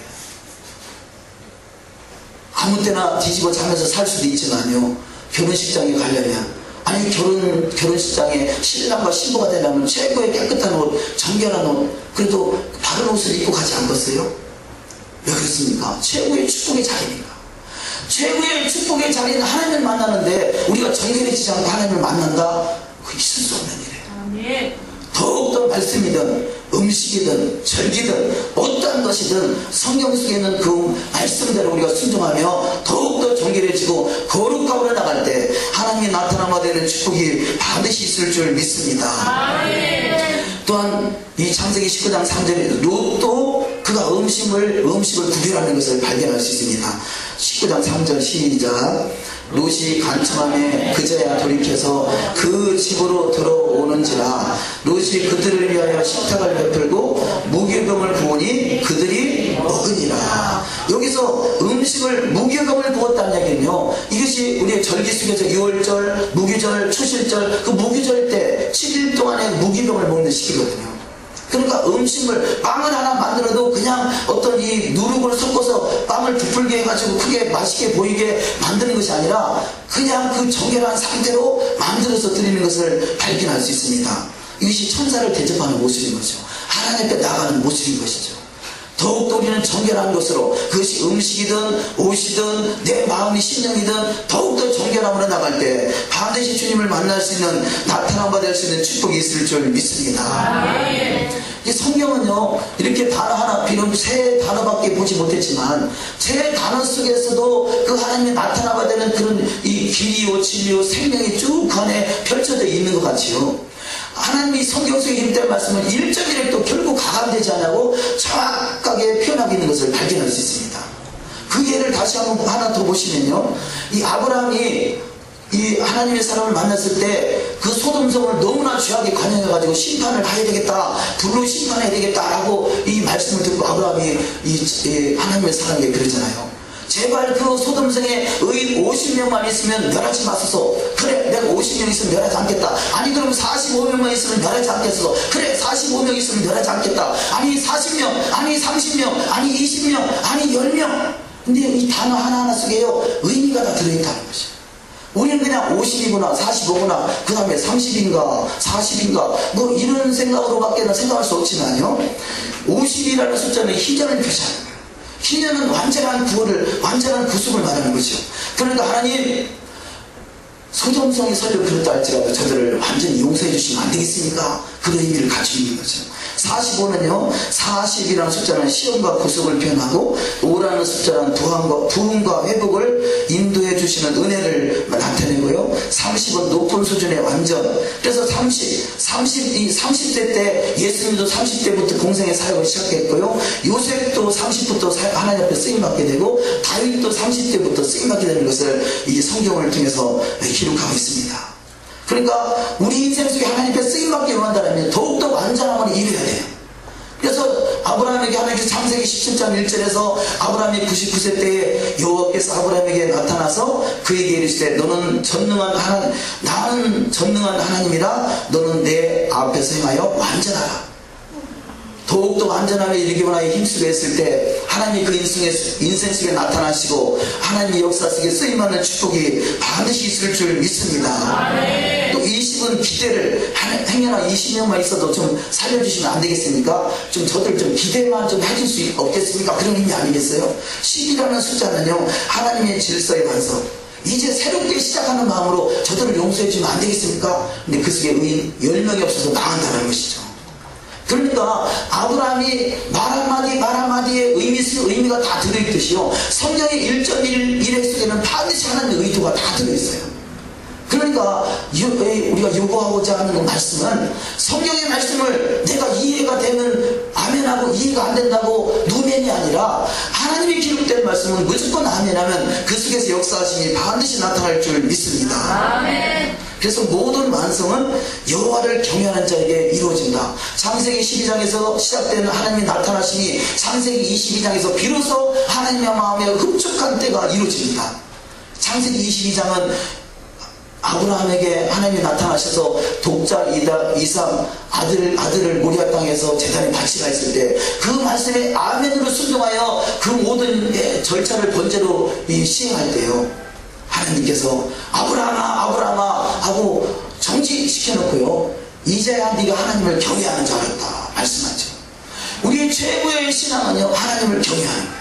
Speaker 1: 아무 때나 뒤집어 자면서 살 수도 있지만요 결혼식장에 가려면, 아니 결혼식장에 신랑과 신부가 되려면 최고의 깨끗한 옷, 정결한 옷, 그래도 바른 옷을 입고 가지 않겠어요? 왜 그렇습니까? 최고의 축복의 자리니까. 최고의 축복의 자리는 하나님을 만나는데 우리가 정결해지지 않고 하나님을 만난다? 그거 있을 수 없는 일이에요. 더욱더 말씀이든 음식이든 절기든 어떠한 것이든 성경 속에 있는 그 말씀대로 우리가 순종하며 더욱더 정결해지고 거룩함으로 나갈 때 하나님이 나타나마 되는 축복이 반드시 있을 줄 믿습니다. 또한 이 창세기 19장 3절에 롯도 그가 음식을 구별하는 것을 발견할 수 있습니다. 19장 3절 시작. 롯이 간청함에 그제야 돌이켜서 그 집으로 들어오는지라. 롯이 그들을 위하여 식탁을 베풀고 무교병을 부으니 그들이 먹으니라. 여기서 음식을 무교병을 부었다는 얘기는요, 이것이 우리의 절기 속에서 6월절, 무교절, 추실절, 그 무교절 때 7일 동안에 무교병을 먹는 시기거든요. 그러니까 음식물, 빵을 하나 만들어도 그냥 어떤 이 누룩을 섞어서 빵을 부풀게 해가지고 크게 맛있게 보이게 만드는 것이 아니라 그냥 그 정결한 상태로 만들어서 드리는 것을 발견할 수 있습니다. 이것이 천사를 대접하는 모습인 거죠. 하나님 앞에 나가는 모습인 것이죠. 더욱더 우리는 정결한 것으로, 그것이 음식이든 옷이든 내 마음이 심령이든 더욱더 정결함으로 나갈 때 반드시 주님을 만날 수 있는, 나타남 받을 수 있는 축복이 있을 줄 믿습니다. 이 성경은요 이렇게 단어 하나, 비록 세 단어밖에 보지 못했지만 세 단어 속에서도 그 하나님이 나타나야 되는 그런 이 길이요 진리요 생명이 쭉 그 안에 펼쳐져 있는 것 같지요. 하나님이 성경 속에 힘든 말씀을 1.1획도 결국 가감되지 않고 정확하게 표현하고 있는 것을 발견할 수 있습니다. 그 예를 다시 한번 하나 더 보시면요, 이 아브라함이 이 하나님의 사람을 만났을 때 그 소돔성을 너무나 죄악에 관여해가지고 심판을 해야 되겠다, 불로 심판해야 되겠다라고 이 말씀을 듣고 아브라함이 이 하나님의 사람에게 그러잖아요. 제발 그 소돔성에 의인 50명만 있으면 멸하지 마소서. 그래, 내가 50명 있으면 멸하지 않겠다. 아니 그럼 45명만 있으면 멸하지 않겠어. 그래, 45명 있으면 멸하지 않겠다. 아니 40명, 아니 30명, 아니 20명, 아니 10명. 근데 이 단어 하나하나 속에요 의미가 다 들어있다는 것이에요. 우리는 그냥 50이구나 45구나 그 다음에 30인가 40인가 뭐 이런 생각으로밖에 생각할 수 없지만요, 50이라는 숫자는 희전을 표시하는 거예요. 희년은 완전한 구원을, 완전한 구속을 말하는 거죠. 그러니까 하나님, 소돔성이 설령 그렇다 할지라도 저들을 완전히 용서해 주시면 안 되겠습니까? 그런 의미를 가지고 있는 거죠. 45는요, 40이라는 숫자는 시험과 구속을 표현하고 5라는 숫자는 부흥과 회복을 인도해 인도해 주시는 은혜를 나타내고요. 30은 높은 수준의 완전. 그래서 30대 때 예수님도 30대부터 공생의 사역을 시작했고요. 요셉도 30부터 하나님 앞에 쓰임받게 되고 다윗도 30대부터 쓰임받게 되는 것을 이 성경을 통해서 기록하고 있습니다. 그러니까 우리 인생 속에 하나님께 쓰임받기 원한다면 더욱더 완전함을 이루어야 돼요. 그래서 아브라함에게 하나님께서 창세기 17장 1절에서 아브라함이 99세 때에 여호와께서 아브라함에게 나타나서 그에게 이르시되 너는 전능한 하나님, 나는 전능한 하나님이라 너는 내 앞에서 행하여 완전하라. 더욱더 완전함에 이르기 원하여 힘쓰고 했을 때 하나님이 그 인생 속에 나타나시고 하나님의 역사 속에 쓰임받는 축복이 반드시 있을 줄 믿습니다. 또 20은 기대를 행여나 20년만 있어도 좀 살려주시면 안 되겠습니까? 좀 저들 좀 기대만 좀 해줄 수 없겠습니까? 그런 의미 아니겠어요? 10이라는 숫자는요 하나님의 질서의 완성, 이제 새롭게 시작하는 마음으로 저들을 용서해 주면 안 되겠습니까? 근데 그 속에 의인 10명이 없어서 나간다는 것이죠. 그러니까 아브라함이 말 한마디에 의미가 다 들어있듯이요 성경의 1.1획 속에는 반드시 하나님의 의도가 다 들어있어요. 그러니까 우리가 요구하고자 하는 말씀은 성경의 말씀을 내가 이해가 되면 아멘하고 이해가 안 된다고 노멘이 아니라 하나님이 기록된 말씀은 무조건 아멘하면 그 속에서 역사하심이 반드시 나타날 줄 믿습니다. 아멘. 그래서 모든 완성은 여호와를 경외하는 자에게 이루어진다. 창세기 12장에서 시작되는 하나님의 나타나심이 창세기 22장에서 비로소 하나님의 마음에 흡족한 때가 이루어집니다. 창세기 22장은 아브라함에게 하나님이 나타나셔서 독자 이삭 아들을 모리아 땅에서 제단에 바치라 했을 때 그 말씀에 아멘으로 순종하여 그 모든 절차를 번제로 시행할 때요 하나님께서 아브라함아 하고 정지시켜놓고요 이제야 네가 하나님을 경외하는 줄 알았다 말씀하죠. 우리의 최고의 신앙은요 하나님을 경외하는 거예요.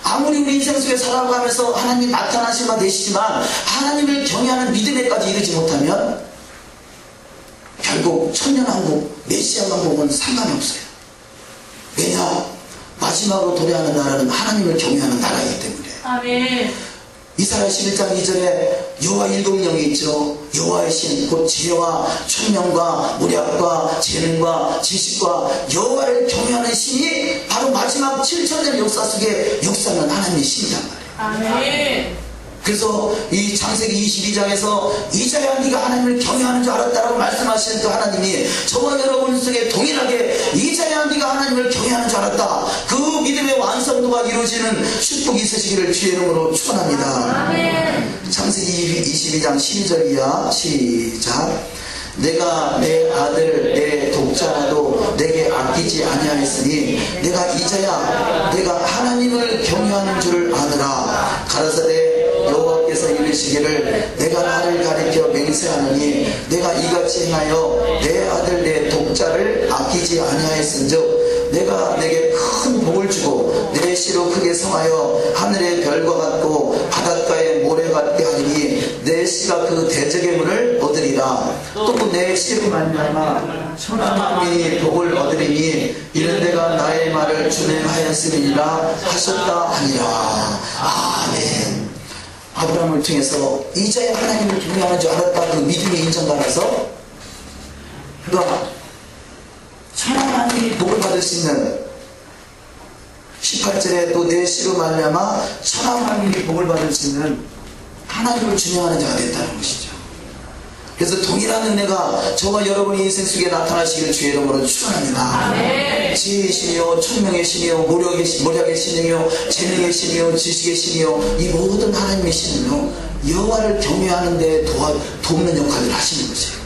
Speaker 1: 아무리 우리 인생 속에 살아가면서 하나님 나타나신 바 되시지만 하나님을 경외하는 믿음에까지 이르지 못하면 결국 천년왕국 메시아 왕국은 상관이 없어요. 왜냐? 마지막으로 도래하는 나라는 하나님을 경외하는 나라이기 때문에. 아멘. 이사야 11장 2절에 여호와 일곱 명이 있죠. 여호와의 신, 곧 지혜와 총명과 무략과 재능과 지식과 여호와를 경외하는 신이 바로 마지막 7천년 역사 속에 역사하는 하나님의 신이란 말이에요. 아멘. 그래서 이 창세기 22장에서 이제야 네가 하나님을 경외하는 줄 알았다라고 말씀하시는 그 하나님이 저와 여러분 속에 동일하게 이제야 네가 하나님을 경외하는 줄 알았다, 그 믿음의 완성도가 이루어지는 축복이 있으시기를 주의 이름으로 축원합니다. 창세기 22장 12절이야 시작. 내가 내 아들 내 독자라도 내게 아끼지 아니하였으니 내가 이제야 내가 하나님을 경외하는 줄 아느라. 가라사대 여호와께서 이르시기를 내가 나를 가리켜 맹세하노니 내가 이같이 행하여 내 아들 내 독자를 아끼지 아니하였은즉 내가 내게 큰 복을 주고 내 씨로 크게 성하여 하늘의 별과 같고 바닷가의 모래 같게 하리니 내 씨가 그 대적의 문을 얻으리라. 또 내 씨로 말미암아 천하 만민이 복을 얻으리니 이는 내가 나의 말을 준행하였음이니라 하셨다 하니라. 아멘. 아브라함을 통해서 이제야 하나님을 경외하는 줄 알았다 그 믿음의 인정받아서 그가 천하 만민이 복을 받을 수 있는 18절에 또 내 씨로 말미암아 천하 만민이 복을 받을 수 있는 하나님을 준행하는 자가 됐다는 것이죠. 그래서 동일한 은혜가 저와 여러분의 인생 속에 나타나시기를 주의 이름으로 축원합니다. 지혜의 신이요 총명의 신이요 모략의 신이요 재능의 신이요 지식의 신이요 이 모든 하나님의 신은요 여호와를 경외하는 데 돕는 역할을 하시는 것이에요.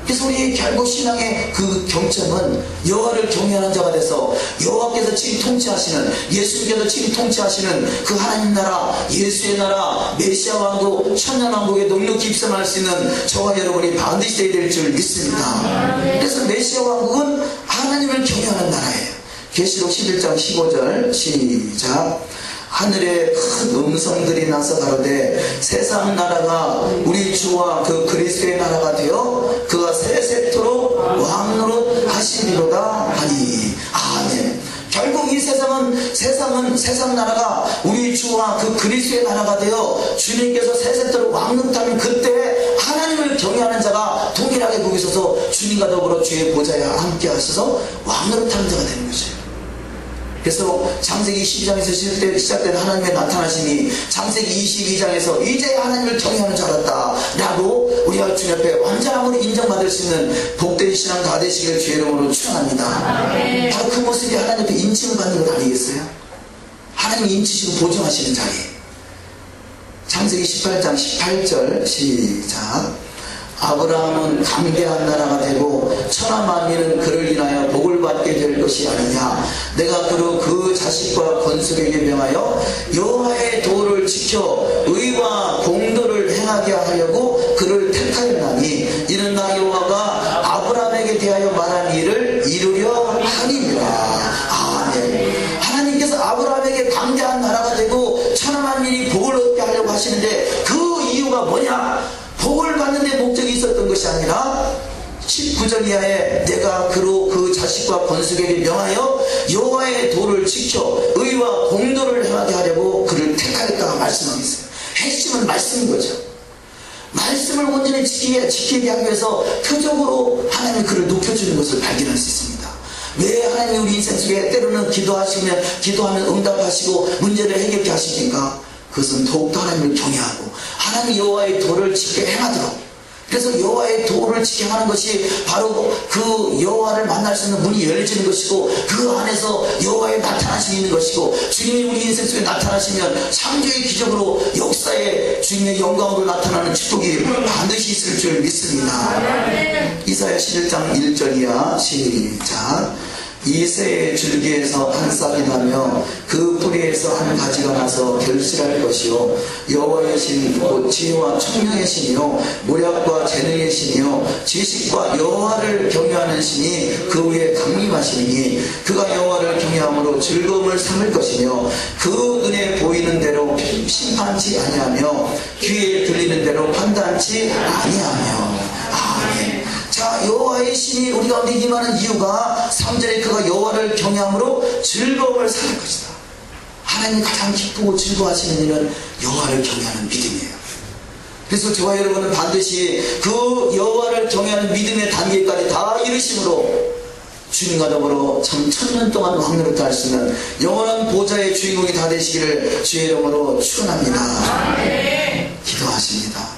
Speaker 1: 그래서 우리 결국 신앙의 그 경점은 여호와를 경외하는 자가 돼서 여호와께서 친히 통치하시는, 예수님께서 친히 통치하시는 그 하나님 나라, 예수의 나라, 메시아 왕국, 천년 왕국에 넉넉히 입성할 수 있는 저와 여러분이 반드시 되어야 될 줄 믿습니다. 그래서 메시아 왕국은 하나님을 경외하는 나라예요. 계시록 11장 15절 시작. 하늘에 큰 음성들이 나서 가로되 세상 나라가 우리 주와 그 그리스도의 나라가 되어 그가 세세토록 왕노릇 하시리로다 하니. 아멘. 결국 이 세상은 세상 세상 나라가 우리 주와 그 그리스도의 나라가 되어 주님께서 세세토록 왕릉타면 그때 하나님을 경외하는 자가 동일하게 거기 서서 주님과 더불어 주의 보좌에 함께 하셔서 왕릉타는 자가 되는 것이에요. 그래서 창세기 12장에서 시작된 하나님의 나타나심이 창세기 22장에서 이제 하나님을 경외하는 줄 알았다 라고 우리가 주님 앞에 완전함으로 인정받을 수 있는 복된 신앙 다 되시기를 주의 이름으로 축원합니다. 바로 그 모습이 하나님 앞에 인침을 받는 것 아니겠어요? 하나님이 인치시고 보증하시는 자리. 창세기 18장 18절 시작. 아브라함은 강대한 나라가 되고 천하 만민은 그를 인하여 복을 받게 될 것이 아니냐. 내가 그로 그 자식과 건축에게 명하여 여호와의 도를 지켜 의와 공도를 행하게 하려고 그를 택하였나니 이는 나 여호와가 아브라함에게 대하여 말한 일을 이루려 하니라. 아멘. 하나님께서 아브라함에게 강대한 나라가 되고 천하 만민이 복을 얻게 하려고 하시는데 그 이유가 뭐냐? 복을 받는 데 목적이 있었던 것이 아니라 19절 이하에 내가 그로 그 자식과 건축에게 명하여 여호와의 도를 지켜 의와 공도를 행하게 하려고 그를 택하였다가 말씀하고 있어요. 핵심은 말씀인 거죠. 말씀을 온전히 지키게 하기 위해서 표적으로 하나님이 그를 높여주는 것을 발견할 수 있습니다. 왜 하나님이 우리 인생 속에 때로는 기도하면 응답하시고 문제를 해결케 하시니까? 그것은 더욱더 하나님을 경외하고 하나님 여호와의 도를 지켜 행하도록. 그래서 여호와의 도를 지켜 하는 것이 바로 그 여호와를 만날 수 있는 문이 열리는 것이고 그 안에서 여호와의 나타나심이 있는 것이고 주님이 우리 인생 속에 나타나시면 창조의 기적으로 역사에 주님의 영광으로 나타나는 축복이 반드시 있을 줄 믿습니다. 이사야 11장 1절 이하 시작. 이새의 줄기에서 한 싹이 나며 그 뿌리에서 한 가지가 나서 결실할 것이요 여호와의 신 곧 지혜와 총명의 신이요 모략과 재능의 신이요 지식과 여호와를 경외하는 신이 그 위에 강림하시니 그가 여호와를 경외함으로 즐거움을 삼을 것이며 그 눈에 보이는 대로 심판치 아니하며 귀에 들리는 대로 판단치 아니하며. 아멘. 자, 여호와의 신이 우리 가운데 임하는 이유가 3절에 그가 여호와를 경외함으로 즐거움을 삼을 것이다. 하나님이 가장 기쁘고 즐거워하시는 일은 여호와를 경외하는 믿음이에요. 그래서 저와 여러분은 반드시 그 여호와를 경외하는 믿음의 단계까지 다 이르심으로 주님과 더불어 참 천년 동안 왕노릇 할 수 있는 영원한 보좌의 주인공이 다 되시기를 주의 이름으로 축원합니다. 기도하십니다.